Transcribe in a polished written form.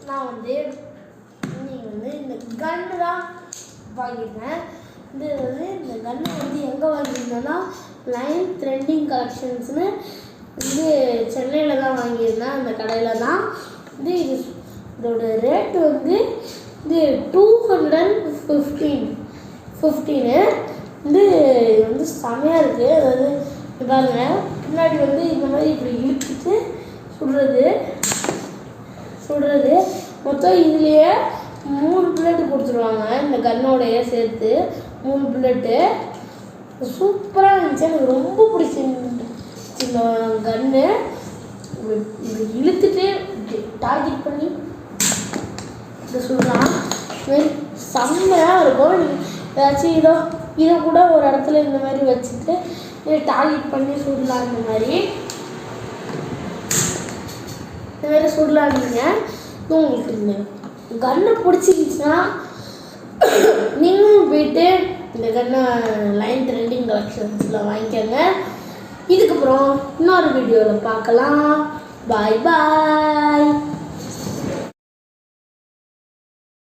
நான் வந்து இந்த கன்னு தான் வாங்கியிருந்தேன். இந்த கன்னு வந்து எங்கே வாங்கியிருந்தேன்னா லைன் த்ரெண்டிங் கலெக்ஷன்ஸ்னு சென்னையில் தான் வாங்கியிருந்தேன். அந்த கடையில் தான் இதோட ரேட்டு வந்து 215 இது செமையாக இருக்குது. அதாவது இதாங்க பின்னாடி இந்த மாதிரி இப்படி இழுத்துட்டு சுடுறது மொத்தம் இதுலேயே 3 புல்லட்டு கொடுத்துருவாங்க. இந்த கன்னோடைய சேர்த்து 3 புல்லட்டு சூப்பராக இருந்துச்சு. எனக்கு ரொம்ப பிடிச்சிருந்துச்சு இந்த கன்னு. இப்படி இழுத்துட்டு டார்கெட் பண்ணி இதை சுடலாம். செம்மையாக இருக்கும். ஏதாச்சும் இதை கூட ஒரு இடத்துல இந்த மாதிரி வச்சுட்டு டார்கெட் பண்ணி சுடலாம். இந்த மாதிரி சுடலாம். நீங்கள் உங்களுக்கு இந்த கன்னை பிடிச்சிருந்துச்சுன்னா நீங்களும் போயிட்டு இந்த கன்னை லைன் த்ரெண்டிங் கலெக்ஷன்ஸில் வாங்கிக்கோங்க. இதுக்கப்புறம் இன்னொரு வீடியோவில் பார்க்கலாம். பாய் பாய்.